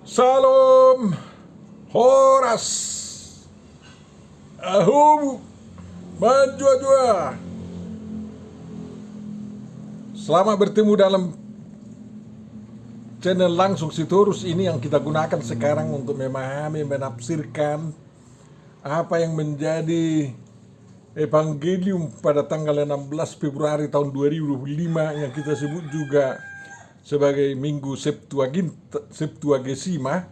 Salam Horas Ahum Majua. Selamat bertemu dalam channel Langsung Sitorus ini yang kita gunakan sekarang untuk memahami, menafsirkan apa yang menjadi Evangelium pada tanggal 16 Februari tahun 2025 yang kita sebut juga sebagai Minggu Septuagesima.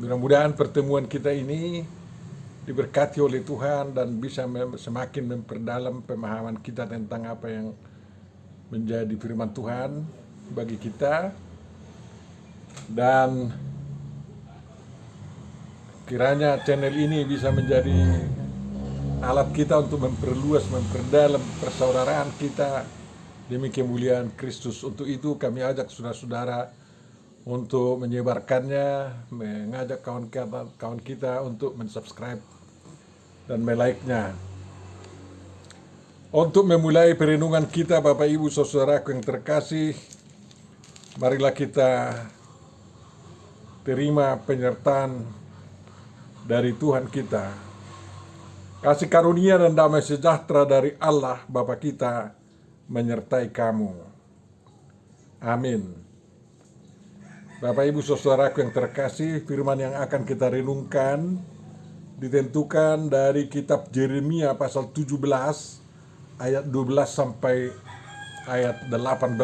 Mudah-mudahan pertemuan kita ini diberkati oleh Tuhan dan bisa semakin memperdalam pemahaman kita tentang apa yang menjadi firman Tuhan bagi kita, dan kiranya channel ini bisa menjadi alat kita untuk memperluas, memperdalam persaudaraan kita demi kemuliaan Kristus. Untuk itu kami ajak saudara-saudara untuk menyebarkannya, mengajak kawan kita untuk mensubscribe dan melike-nya. Untuk memulai perenungan kita, Bapak Ibu Saudaraku yang terkasih, marilah kita terima penyertaan dari Tuhan kita. Kasih karunia dan damai sejahtera dari Allah Bapa kita menyertai kamu. Amin. Bapak Ibu Saudaraku yang terkasih, firman yang akan kita renungkan ditentukan dari kitab Yeremia pasal 17 ayat 12 sampai ayat 18.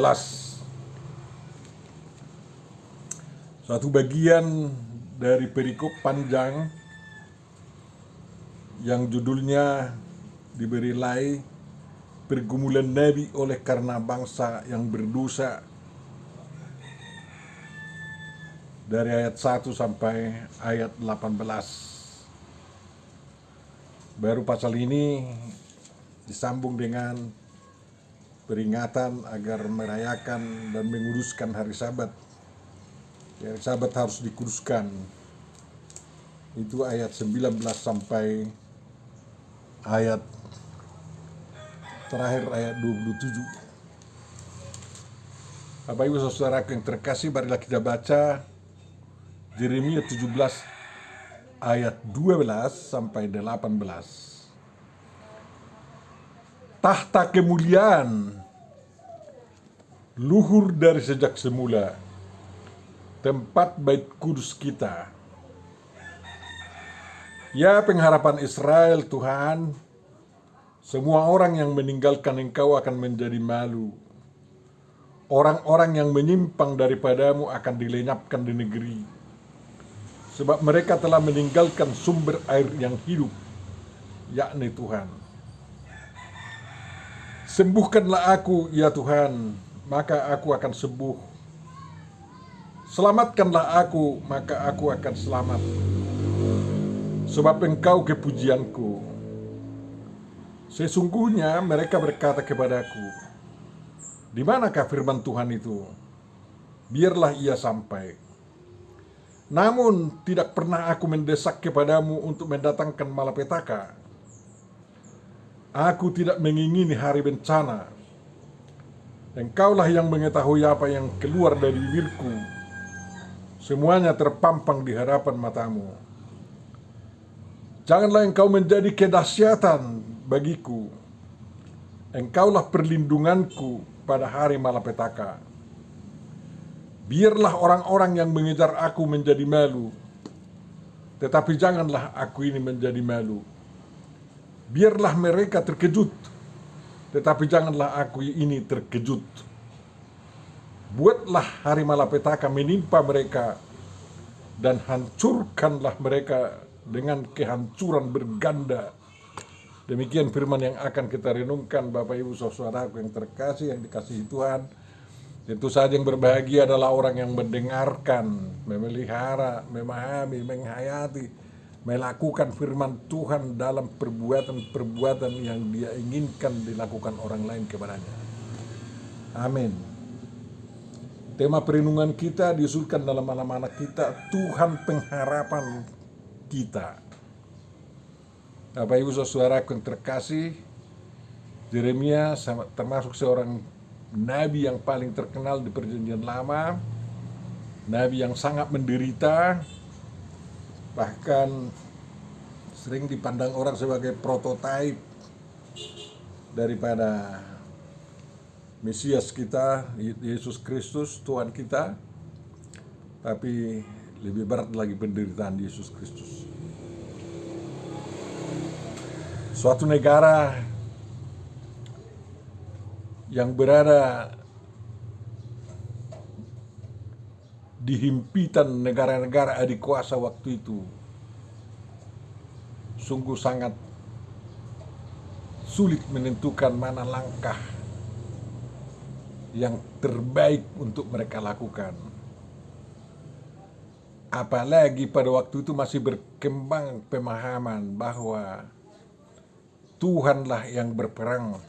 Suatu bagian dari perikop panjang yang judulnya diberi pergumulan Nabi oleh karena bangsa yang berdosa, dari ayat 1 sampai ayat 18. Baru pasal ini disambung dengan peringatan agar merayakan dan menguduskan hari Sabat. Hari Sabat harus dikuduskan. Itu ayat 19 sampai ayat terakhir ayat 27. Bapak Ibu Saudara yang terkasih, marilah kita baca Yeremia 17 ayat 12 sampai 18. Tahta kemuliaan luhur dari sejak semula, tempat bait kudus kita. Ya pengharapan Israel, Tuhan, semua orang yang meninggalkan Engkau akan menjadi malu. Orang-orang yang menyimpang daripadamu akan dilenyapkan di negeri, sebab mereka telah meninggalkan sumber air yang hidup, yakni Tuhan. Sembuhkanlah aku, ya Tuhan, maka aku akan sembuh. Selamatkanlah aku, maka aku akan selamat. Sebab Engkau kepujianku. Sesungguhnya mereka berkata kepadaku, di manakah firman Tuhan itu? Biarlah ia sampai. Namun tidak pernah aku mendesak kepadamu untuk mendatangkan malapetaka. Aku tidak mengingini hari bencana. Engkaulah yang mengetahui apa yang keluar dari bibirku. Semuanya terpampang di hadapan matamu. Janganlah engkau menjadi kedahsyatan bagiku. Engkaulah perlindunganku pada hari malapetaka. Biarlah orang-orang yang mengejar aku menjadi malu, tetapi janganlah aku ini menjadi malu. Biarlah mereka terkejut, tetapi janganlah aku ini terkejut. Buatlah hari malapetaka menimpa mereka, dan hancurkanlah mereka dengan kehancuran berganda. Demikian firman yang akan kita renungkan, Bapak Ibu Saudaraku yang terkasih, yang dikasihi Tuhan. Tentu saja yang berbahagia adalah orang yang mendengarkan, memelihara, memahami, menghayati, melakukan firman Tuhan dalam perbuatan-perbuatan yang dia inginkan dilakukan orang lain kepadanya. Amin. Tema perenungan kita diusulkan dalam anak-anak kita, Tuhan pengharapan kita. Bapak Ibu Saudaraku yang terkasih, Yeremia termasuk seorang nabi yang paling terkenal di Perjanjian Lama. nabi yang sangat menderita, bahkan sering dipandang orang sebagai prototipe daripada Mesias kita, Yesus Kristus, Tuhan kita. Tapi lebih berat lagi penderitaan Yesus Kristus. Suatu negara yang berada di himpitan negara-negara adik kuasa waktu itu sungguh sangat sulit menentukan mana langkah yang terbaik untuk mereka lakukan. Apalagi pada waktu itu masih berkembang pemahaman bahwa Tuhanlah yang berperang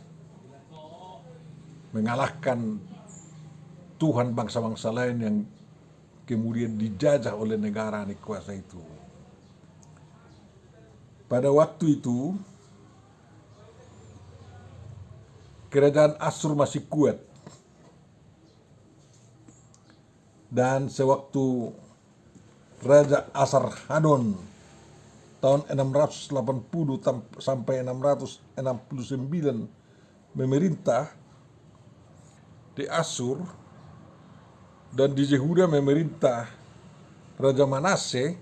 mengalahkan Tuhan bangsa-bangsa lain yang kemudian dijajah oleh negara adik kuasa itu. Pada waktu itu kerajaan Asyur masih kuat, dan sewaktu Raja Asarhadon tahun 680 sampai 669 memerintah di Asyur, dan di Yehuda memerintah Raja Manase.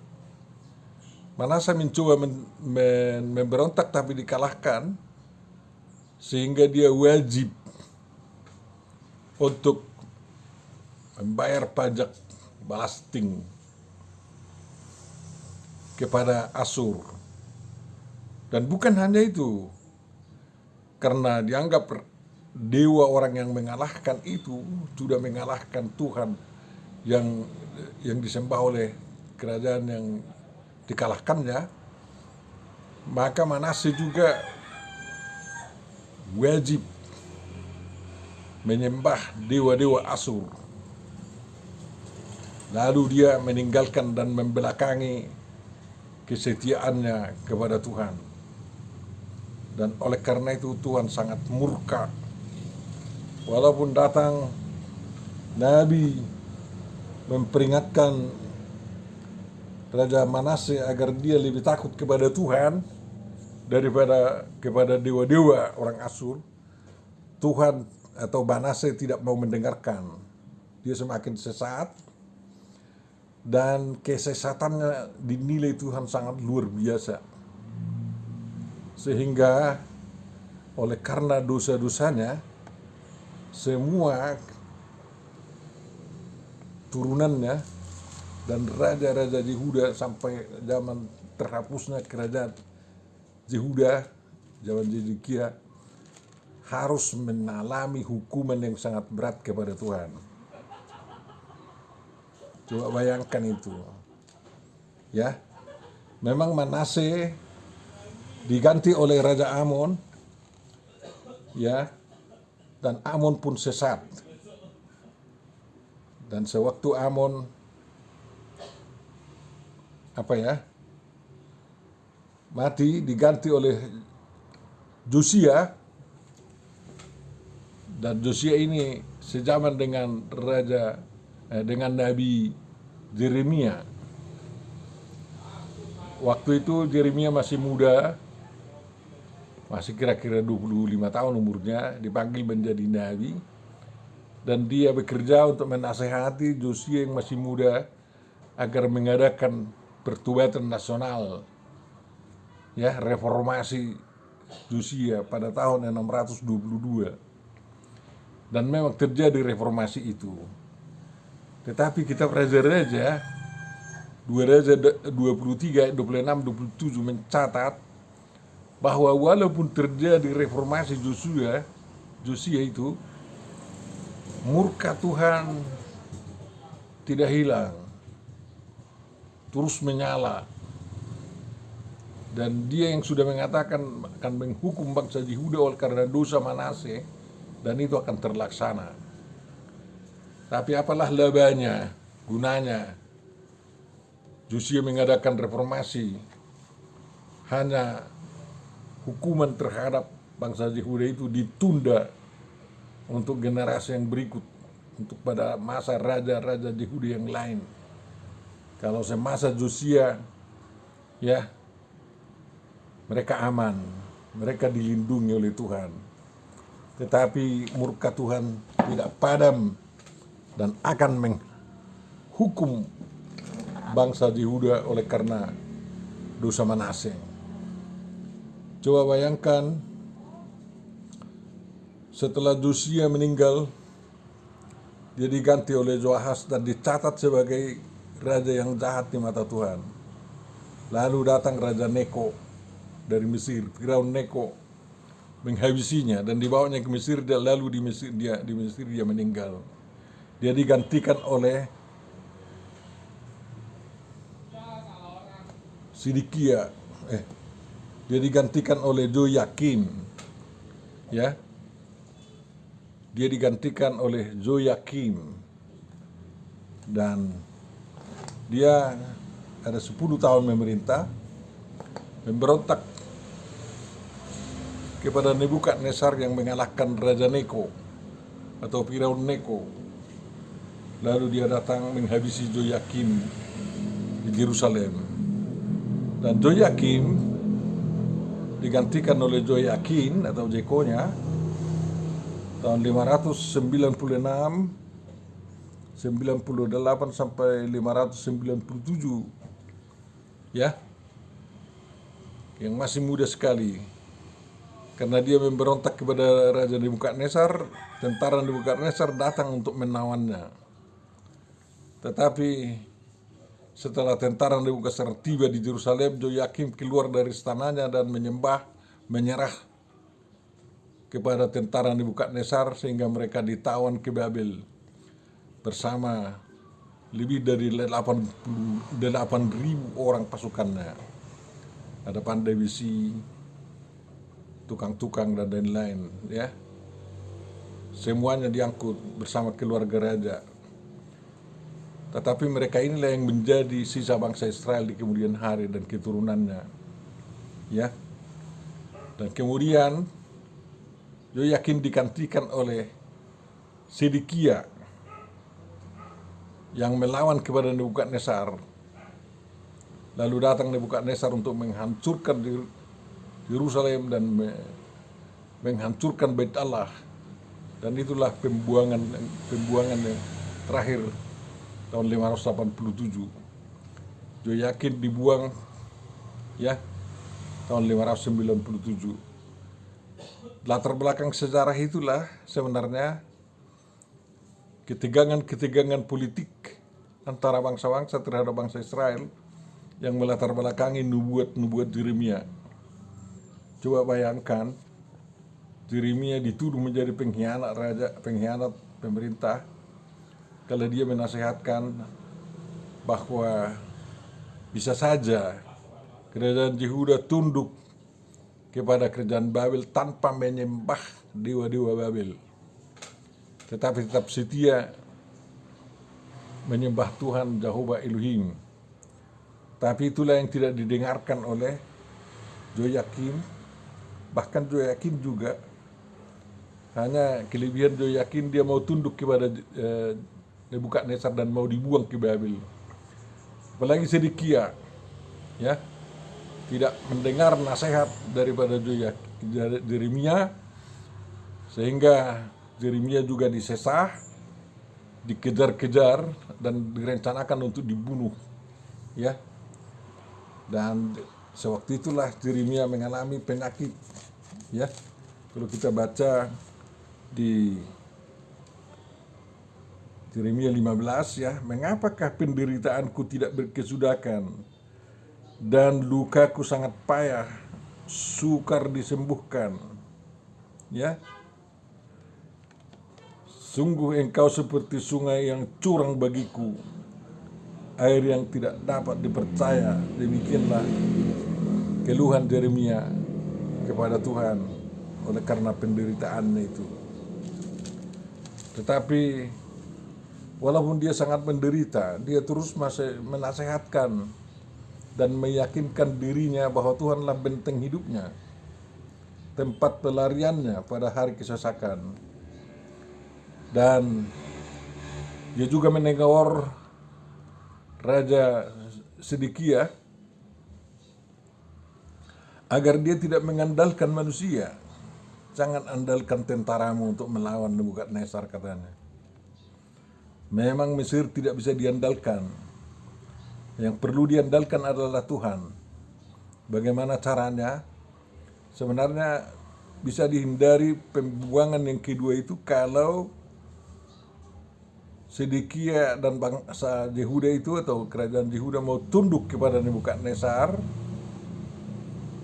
Manase mencoba memberontak tapi dikalahkan, sehingga dia wajib untuk membayar pajak balasting kepada Asyur. Dan bukan hanya itu, karena dianggap dewa orang yang mengalahkan itu sudah mengalahkan Tuhan yang disembah oleh kerajaan yang dikalahkannya, maka Manase juga wajib menyembah dewa-dewa Asyur. Lalu dia meninggalkan dan membelakangi kesetiaannya kepada Tuhan. Dan oleh karena itu Tuhan sangat murka. Walaupun datang Nabi memperingatkan Raja Manase agar dia lebih takut kepada Tuhan daripada kepada dewa-dewa orang Asyur, Tuhan atau Manase tidak mau mendengarkan. Dia semakin sesat, dan kesesatannya dinilai Tuhan sangat luar biasa. Sehingga oleh karena dosa-dosanya, semua turunannya dan raja-raja Yehuda sampai zaman terhapusnya kerajaan Yehuda, zaman Zedekia, harus mengalami hukuman yang sangat berat kepada Tuhan. Coba bayangkan itu. Ya. Memang Manase diganti oleh Raja Amon. Ya. Dan Amon pun sesat. Dan sewaktu Amon mati, diganti oleh Josia. Dan Josia ini sejaman dengan dengan Nabi Yeremia. Waktu itu Yeremia masih muda, masih kira-kira 25 tahun umurnya, dipanggil menjadi nabi, dan dia bekerja untuk menasehati Josia yang masih muda agar mengadakan pertobatan nasional, ya, reformasi Josia pada tahun 622. Dan memang terjadi reformasi itu. Tetapi kitab Raja-Raja 2 Raja 23, 26, 27 mencatat bahwa walaupun terjadi reformasi Josia itu, murka Tuhan tidak hilang, terus menyala. Dan dia yang sudah mengatakan akan menghukum bangsa Yehuda oleh karena dosa Manase, dan itu akan terlaksana. Tapi apalah labanya, gunanya Josia mengadakan reformasi, hanya hukuman terhadap bangsa Yehuda itu ditunda untuk generasi yang berikut. untuk pada masa raja-raja Yehuda yang lain. Kalau semasa Josia, ya, mereka aman, mereka dilindungi oleh Tuhan. Tetapi murka Tuhan tidak padam dan akan menghukum bangsa Yehuda oleh karena dosa Manase. Coba bayangkan, setelah Josia meninggal, dia diganti oleh Joahas dan dicatat sebagai raja yang jahat di mata Tuhan. Lalu datang Raja Neko dari Mesir, Firaun Neko, menghabisinya dan dibawanya ke Mesir. Lalu di Mesir dia meninggal. Dia digantikan oleh Sidikia. Dia digantikan oleh Joyakim. Ya. Dia digantikan oleh Joyakim. Dan dia ada 10 tahun memerintah, memberontak kepada Nebukadnezar yang mengalahkan Raja Neko atau Firaun Neko. Lalu dia datang menghabisi Joyakim di Yerusalem. Dan Joyakim digantikan oleh Joyakin atau Jekonya tahun 596, 98 sampai 597, ya, yang masih muda sekali. Karena dia memberontak kepada Raja Nebukadnezar, tentara Nebukadnezar datang untuk menawannya. Tetapi setelah tentara Nebukadnezar tiba di Yerusalem, Joyakim keluar dari istananya dan menyerah kepada tentara Nebukadnezar sehingga mereka ditawan ke Babel bersama lebih dari 8.000 orang pasukannya. Ada pandai besi, tukang-tukang dan lain-lain, ya. Semuanya diangkut bersama keluarga raja. Tetapi mereka inilah yang menjadi sisa bangsa Israel di kemudian hari dan keturunannya, ya. Dan kemudian Joyakin digantikan oleh Sedekia yang melawan kepada Nebukadnezar. Lalu datang Nebukadnezar untuk menghancurkan Yerusalem dan menghancurkan Bait Allah. Dan itulah pembuangan yang terakhir tahun 587. Joyakin dibuang, ya, tahun 597. Latar belakang sejarah itulah sebenarnya ketegangan politik antara bangsa-bangsa terhadap bangsa Israel yang melatar belakangi nubuat Yeremia. Coba bayangkan, Yeremia dituduh menjadi pengkhianat pemerintah kalau dia menasihatkan bahwa bisa saja kerajaan Yehuda tunduk kepada kerajaan Babel tanpa menyembah dewa-dewa Babel, tetapi tetap setia menyembah Tuhan Jehovah Elohim. Tapi itulah yang tidak didengarkan oleh Joyakim. Bahkan Joyakim juga, hanya kelebihan Joyakim, dia mau tunduk kepada Nebukadnezar dan mau dibuang ke Babel. Apalagi Sedekia, ya, tidak mendengar nasihat daripada Yeremia, sehingga Yeremia juga disesah, dikejar-kejar dan direncanakan untuk dibunuh, ya. Dan sewaktu itulah Yeremia mengalami penyakit, ya. Kalau kita baca di Yeremia 15, ya, mengapakah penderitaanku tidak berkesudahan dan lukaku sangat payah, sukar disembuhkan, ya. Sungguh engkau seperti sungai yang curang bagiku, air yang tidak dapat dipercaya. Demikianlah keluhan Yeremia kepada Tuhan oleh karena penderitaannya itu. Tetapi walaupun dia sangat menderita, dia terus masih menasehatkan dan meyakinkan dirinya bahwa Tuhanlah benteng hidupnya, tempat pelariannya pada hari kesesakan. Dan Dia juga menegur Raja Sedekia agar dia tidak mengandalkan manusia. Jangan andalkan tentaramu untuk melawan Nebukadnezar, katanya. Memang Mesir tidak bisa diandalkan. Yang perlu diandalkan adalah Tuhan. Bagaimana caranya? Sebenarnya bisa dihindari pembuangan yang kedua itu kalau Sedekia dan bangsa Yehuda itu atau kerajaan Yehuda mau tunduk kepada Nebukadnezar,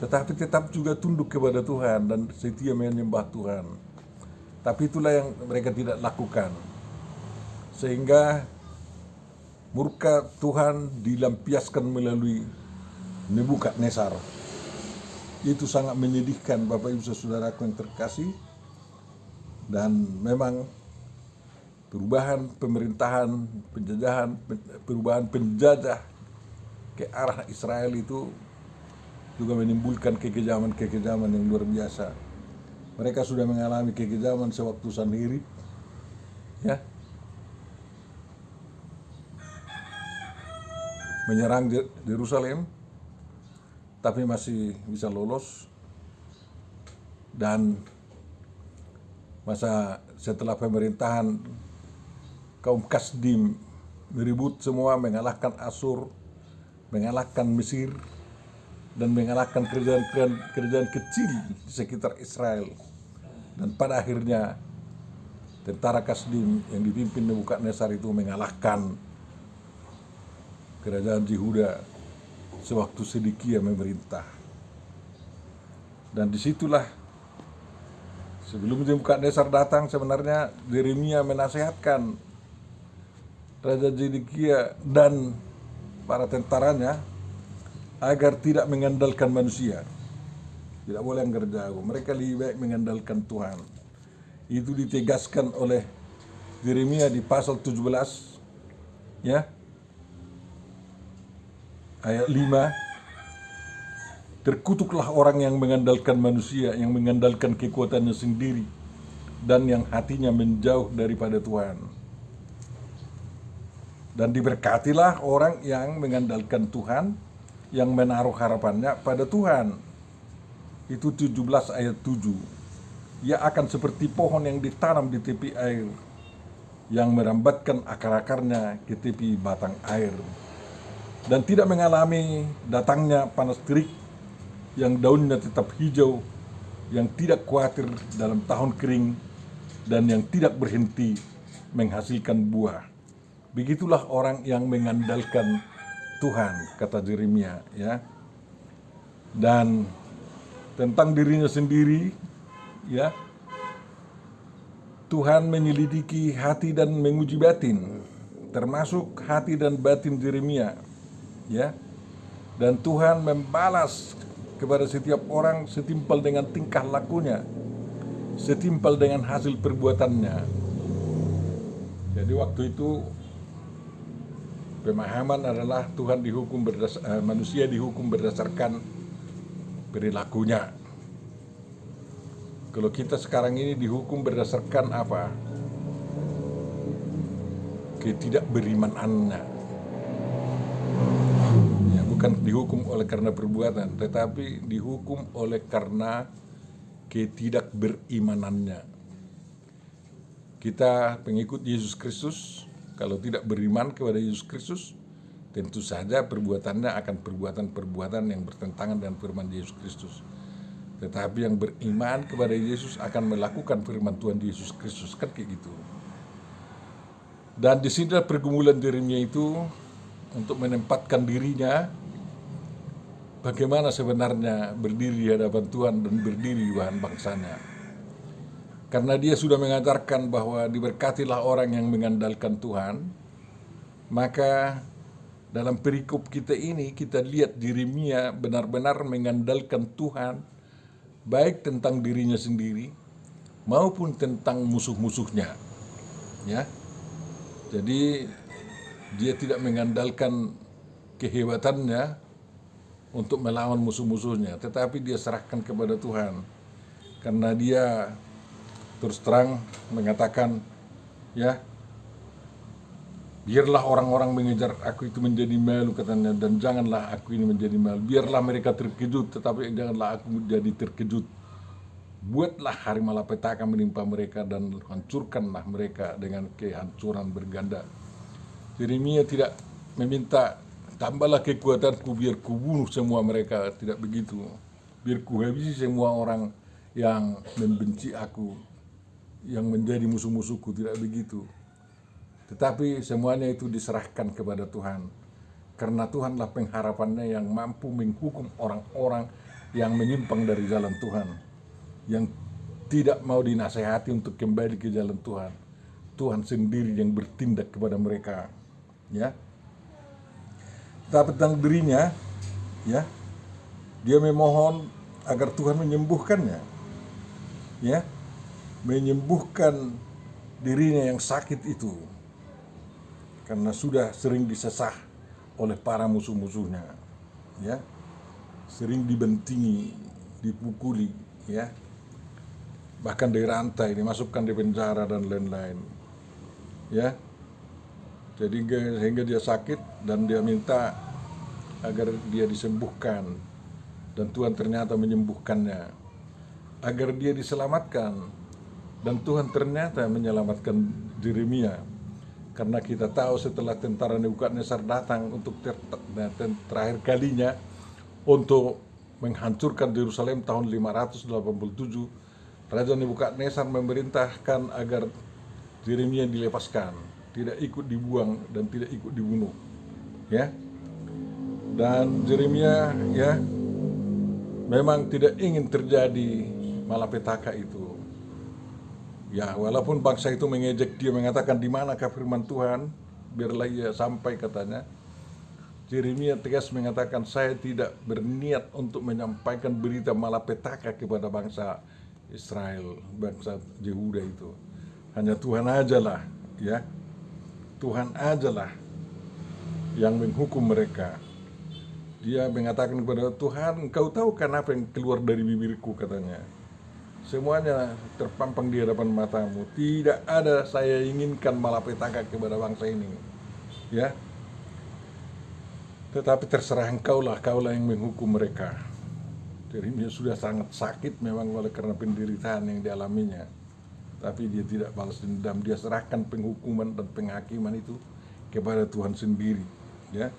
tetapi tetap juga tunduk kepada Tuhan dan setia menyembah Tuhan. Tapi itulah yang mereka tidak lakukan. Sehingga murka Tuhan dilampiaskan melalui Nebukadnezar. Itu sangat menyedihkan, Bapak Ibu Saudaraku yang terkasih. Dan memang perubahan pemerintahan, penjajahan, perubahan penjajah ke arah Israel itu juga menimbulkan kekejaman-kekejaman yang luar biasa. Mereka sudah mengalami kekejaman sewaktu Sanherib, ya, menyerang Yerusalem, tapi masih bisa lolos. Dan masa setelah pemerintahan kaum Kasdim meribut semua, mengalahkan Asyur, mengalahkan Mesir, dan mengalahkan kerajaan kecil di sekitar Israel. Dan pada akhirnya tentara Kasdim yang dipimpin Nebukadnezar itu mengalahkan kerajaan Yehuda sewaktu Sedekia memerintah. Dan disitulah sebelum Nebukadnezar datang, sebenarnya Yeremia menasihatkan Raja Zedekia dan para tentaranya agar tidak mengandalkan manusia. Tidak boleh anggar jauh. Mereka lebih baik mengandalkan Tuhan. Itu ditegaskan oleh Yeremia di pasal 17, ya, ayat 5. Terkutuklah orang yang mengandalkan manusia, yang mengandalkan kekuatannya sendiri, dan yang hatinya menjauh daripada Tuhan. Dan diberkatilah orang yang mengandalkan Tuhan, yang menaruh harapannya pada Tuhan. Itu 17 ayat 7. Ia akan seperti pohon yang ditanam di tepi air, yang merambatkan akar-akarnya ke tepi batang air, dan tidak mengalami datangnya panas terik, yang daunnya tetap hijau, yang tidak khawatir dalam tahun kering, dan yang tidak berhenti menghasilkan buah. Begitulah orang yang mengandalkan Tuhan, kata Yeremia, ya. Dan tentang dirinya sendiri, ya, Tuhan menyelidiki hati dan menguji batin, termasuk hati dan batin Yeremia, ya. Dan Tuhan membalas kepada setiap orang setimpal dengan tingkah lakunya, setimpal dengan hasil perbuatannya. Jadi waktu itu pemahaman adalah Tuhan dihukum manusia dihukum berdasarkan perilakunya. Kalau kita sekarang ini dihukum berdasarkan apa? Ketidakberimanannya. Ya, bukan dihukum oleh karena perbuatan, tetapi dihukum oleh karena ketidakberimanannya. Kita pengikut Yesus Kristus, kalau tidak beriman kepada Yesus Kristus, tentu saja perbuatannya akan perbuatan-perbuatan yang bertentangan dengan firman Yesus Kristus. Tetapi yang beriman kepada Yesus akan melakukan firman Tuhan Yesus Kristus, kan kayak gitu. Dan di sini pergumulan Yeremia itu untuk menempatkan dirinya bagaimana sebenarnya berdiri di hadapan Tuhan dan berdiri di bahan bangsanya. Karena dia sudah mengajarkan bahwa diberkatilah orang yang mengandalkan Tuhan, maka dalam perikop kita ini kita lihat Yeremia benar-benar mengandalkan Tuhan, baik tentang dirinya sendiri maupun tentang musuh-musuhnya, ya. Jadi dia tidak mengandalkan kehebatannya untuk melawan musuh-musuhnya, tetapi dia serahkan kepada Tuhan. Karena dia terus terang mengatakan, ya, Biarlah orang-orang mengejar aku itu menjadi malu, katanya, dan janganlah aku ini menjadi malu. Biarlah mereka terkejut, tetapi janganlah aku menjadi terkejut. Buatlah hari malapetaka menimpa mereka dan hancurkanlah mereka dengan kehancuran berganda. Yeremia tidak meminta, tambahlah kekuatanku biar kubunuh semua mereka. Tidak begitu. Biar kuhabisi semua orang yang membenci aku, yang menjadi musuh-musuhku. Tidak begitu. Tetapi semuanya itu diserahkan kepada Tuhan. Karena Tuhanlah pengharapannya yang mampu menghukum orang-orang yang menyimpang dari jalan Tuhan, yang tidak mau dinasehati untuk kembali ke jalan Tuhan. Tuhan sendiri yang bertindak kepada mereka. Ya. Tapi tentang dirinya, ya, dia memohon agar Tuhan menyembuhkannya. Ya. Menyembuhkan dirinya yang sakit itu. Karena sudah sering disesah oleh para musuh-musuhnya, ya, sering dibentingi, dipukuli, ya, bahkan dirantai, dimasukkan di penjara dan lain-lain, ya. Jadi sehingga dia sakit dan dia minta agar dia disembuhkan, dan Tuhan ternyata menyembuhkannya, agar dia diselamatkan, dan Tuhan ternyata menyelamatkan Yeremia. Karena kita tahu setelah tentara Nebukadnezar datang untuk terakhir kalinya untuk menghancurkan Yerusalem tahun 587, Raja Nebukadnezar memerintahkan agar Yeremia dilepaskan, tidak ikut dibuang dan tidak ikut dibunuh. Ya. Dan Yeremia, ya, memang tidak ingin terjadi malapetaka itu. Ya, walaupun bangsa itu mengejek dia, mengatakan di manakah firman Tuhan, biarlah ia sampai, katanya. Yeremia tegas mengatakan, saya tidak berniat untuk menyampaikan berita malapetaka kepada bangsa Israel, bangsa Yehuda itu. Hanya Tuhan ajalah, ya. Tuhan ajalah yang menghukum mereka. Dia mengatakan kepada Tuhan, engkau tahu kan apa yang keluar dari bibirku, katanya. Semuanya terpampang di hadapan matamu. Tidak ada saya inginkan malapetaka kepada bangsa ini, ya. Tetapi terserah engkaulah, kaulah yang menghukum mereka. Yeremia sudah sangat sakit memang oleh karena penderitaan yang dialaminya. Tapi dia tidak balas dendam, dia serahkan penghukuman dan penghakiman itu kepada Tuhan sendiri, ya.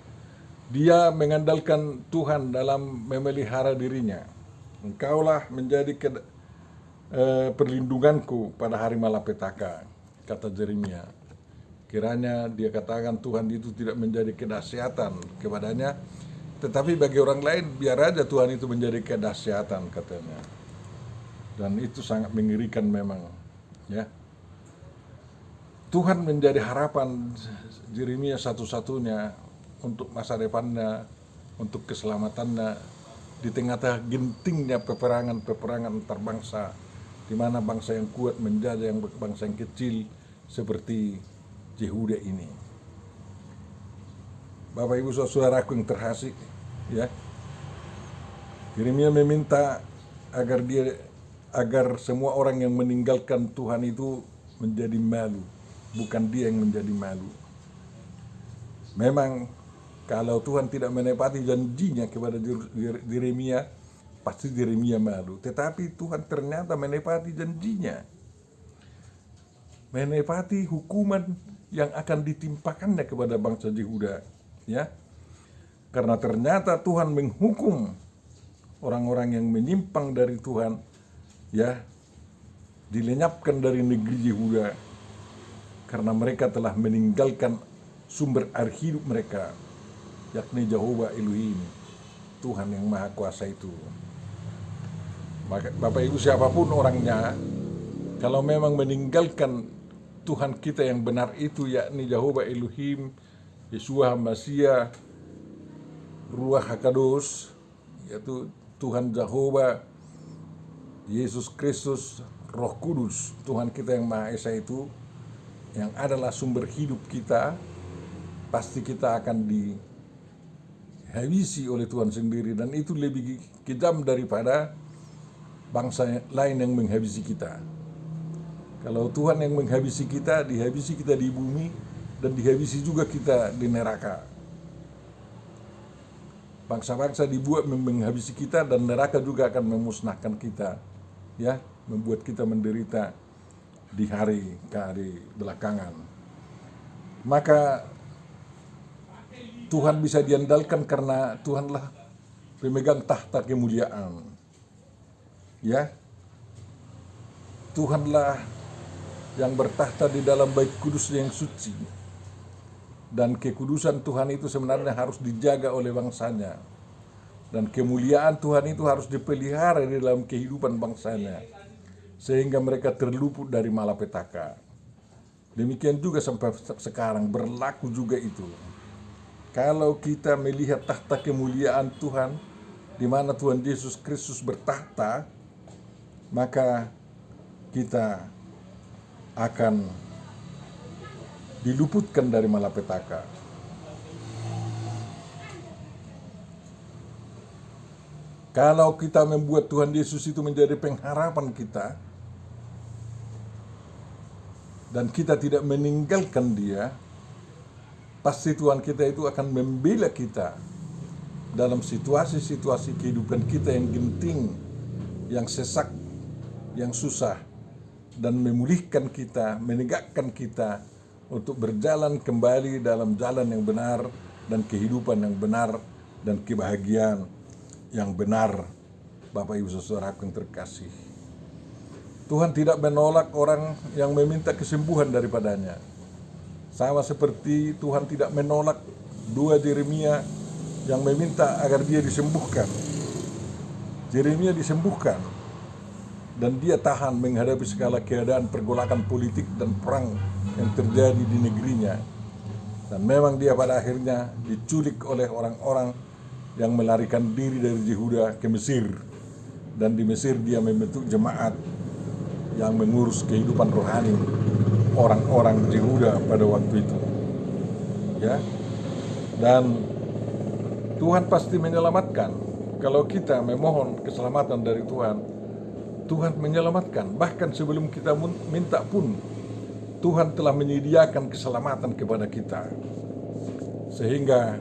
Dia mengandalkan Tuhan dalam memelihara dirinya. Engkaulah menjadi perlindunganku pada hari malapetaka, kata Yeremia. Kiranya dia katakan Tuhan itu tidak menjadi kedahsyatan kepadanya, tetapi bagi orang lain biar aja Tuhan itu menjadi kedahsyatan, katanya. Dan itu sangat mengerikan memang, ya. Tuhan menjadi harapan Yeremia satu-satunya untuk masa depannya, untuk keselamatannya di tengah-tengah gentingnya peperangan antar bangsa, di mana bangsa yang kuat menjajah yang bangsa yang kecil seperti Yehuda ini. Bapak Ibu saudaraku yang terkasih, ya, Yeremia meminta agar semua orang yang meninggalkan Tuhan itu menjadi malu, bukan dia yang menjadi malu. Memang kalau Tuhan tidak menepati janjinya kepada Yeremia, pasti Yeremia malu. Tetapi Tuhan ternyata menepati janjinya, menepati hukuman yang akan ditimpakannya kepada bangsa Yehuda, ya. Karena ternyata Tuhan menghukum orang-orang yang menyimpang dari Tuhan, ya, dilenyapkan dari negeri Yehuda karena mereka telah meninggalkan sumber air hidup mereka, yakni Jehovah Elohim, Tuhan yang Maha Kuasa itu. Bapak Ibu siapapun orangnya, kalau memang meninggalkan Tuhan kita yang benar itu, yakni Jehovah Elohim, Yeshua HaMashiach, Ruach HaKadosh, yaitu Tuhan Jehovah, Yesus Kristus, Roh Kudus, Tuhan kita yang Maha Esa itu, yang adalah sumber hidup kita, pasti kita akan dihabisi oleh Tuhan sendiri, dan itu lebih kejam daripada bangsa lain yang menghabisi kita. Kalau Tuhan yang menghabisi kita, dihabisi kita di bumi, dan dihabisi juga kita di neraka. Bangsa-bangsa dibuat menghabisi kita dan neraka juga akan memusnahkan kita, ya, membuat kita menderita di hari belakangan. Maka Tuhan bisa diandalkan karena Tuhanlah pemegang tahta kemuliaan. Ya. Tuhanlah yang bertahta di dalam bait kudus yang suci. Dan kekudusan Tuhan itu sebenarnya harus dijaga oleh bangsanya. Dan kemuliaan Tuhan itu harus dipelihara di dalam kehidupan bangsanya. Sehingga mereka terluput dari malapetaka. Demikian juga sampai sekarang berlaku juga itu. Kalau kita melihat tahta kemuliaan Tuhan, di mana Tuhan Yesus Kristus bertahta, maka kita akan diluputkan dari malapetaka. Kalau kita membuat Tuhan Yesus itu menjadi pengharapan kita, dan kita tidak meninggalkan Dia, pasti Tuhan kita itu akan membela kita dalam situasi-situasi kehidupan kita yang genting, yang sesak, yang susah, dan memulihkan kita, menegakkan kita untuk berjalan kembali dalam jalan yang benar dan kehidupan yang benar dan kebahagiaan yang benar. Bapak Ibu Saudaraku yang terkasih, Tuhan tidak menolak orang yang meminta kesembuhan daripadanya. Sama seperti Tuhan tidak menolak dua Yeremia yang meminta agar dia disembuhkan. Yeremia disembuhkan dan dia tahan menghadapi segala keadaan pergolakan politik dan perang yang terjadi di negerinya. Dan memang dia pada akhirnya diculik oleh orang-orang yang melarikan diri dari Yehuda ke Mesir. Dan di Mesir dia membentuk jemaat yang mengurus kehidupan rohani orang-orang Yehuda pada waktu itu. Ya. Dan Tuhan pasti menyelamatkan. Kalau kita memohon keselamatan dari Tuhan, Tuhan menyelamatkan. Bahkan sebelum kita minta pun, Tuhan telah menyediakan keselamatan kepada kita. Sehingga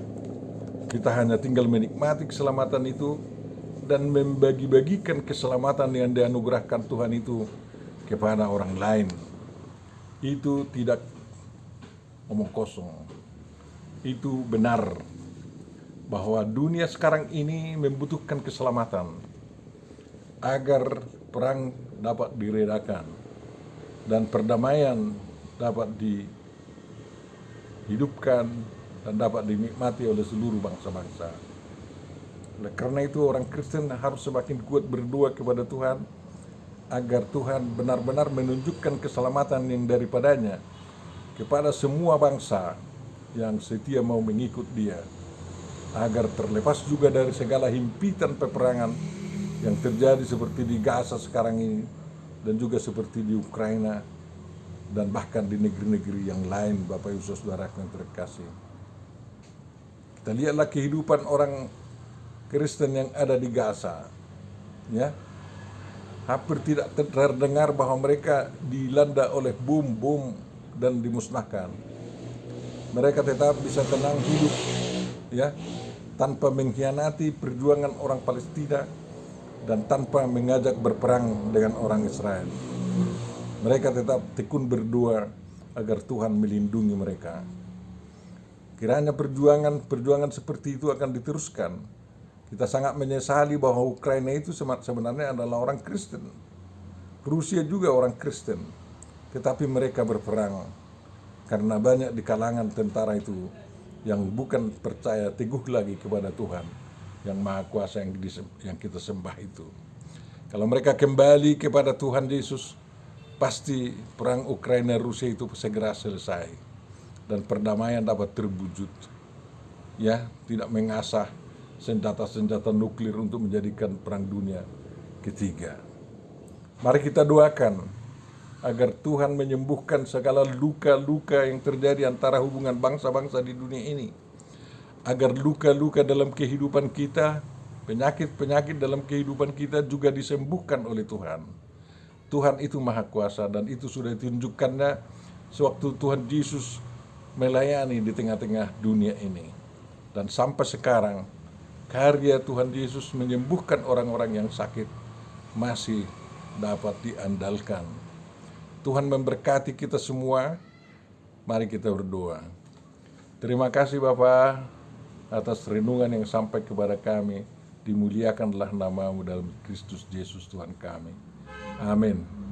kita hanya tinggal menikmati keselamatan itu dan membagi-bagikan keselamatan yang dianugerahkan Tuhan itu kepada orang lain. Itu tidak omong kosong. Itu benar bahwa dunia sekarang ini membutuhkan keselamatan agar perang dapat diredakan dan perdamaian dapat dihidupkan dan dapat dinikmati oleh seluruh bangsa-bangsa. Oleh karena itu orang Kristen harus semakin kuat berdoa kepada Tuhan agar Tuhan benar-benar menunjukkan keselamatan yang daripadanya kepada semua bangsa yang setia mau mengikut Dia, agar terlepas juga dari segala himpitan peperangan yang terjadi seperti di Gaza sekarang ini dan juga seperti di Ukraina dan bahkan di negeri-negeri yang lain. Bapak Ibu Saudara yang terkasih, kita lihatlah kehidupan orang Kristen yang ada di Gaza, ya, hampir tidak terdengar bahwa mereka dilanda oleh bom dan dimusnahkan. Mereka tetap bisa tenang hidup, ya, tanpa mengkhianati perjuangan orang Palestina dan tanpa mengajak berperang dengan orang Israel. Mereka tetap tekun berdoa agar Tuhan melindungi mereka. Kiranya perjuangan seperti itu akan diteruskan. Kita sangat menyesali bahwa Ukraina itu sebenarnya adalah orang Kristen. Rusia juga orang Kristen. Tetapi mereka berperang karena banyak di kalangan tentara itu yang bukan percaya teguh lagi kepada Tuhan yang Maha Kuasa yang kita sembah itu. Kalau mereka kembali kepada Tuhan Yesus, pasti perang Ukraina Rusia itu segera selesai dan perdamaian dapat terwujud. Ya, tidak mengasah senjata-senjata nuklir untuk menjadikan perang dunia ketiga. Mari kita doakan agar Tuhan menyembuhkan segala luka-luka yang terjadi antara hubungan bangsa-bangsa di dunia ini. Agar luka-luka dalam kehidupan kita, penyakit-penyakit dalam kehidupan kita juga disembuhkan oleh Tuhan. Tuhan itu Maha Kuasa dan itu sudah ditunjukkannya sewaktu Tuhan Yesus melayani di tengah-tengah dunia ini. Dan sampai sekarang, karya Tuhan Yesus menyembuhkan orang-orang yang sakit masih dapat diandalkan. Tuhan memberkati kita semua. Mari kita berdoa. Terima kasih Bapa atas renungan yang sampai kepada kami. Dimuliakanlah namamu dalam Kristus Yesus Tuhan kami. Amin.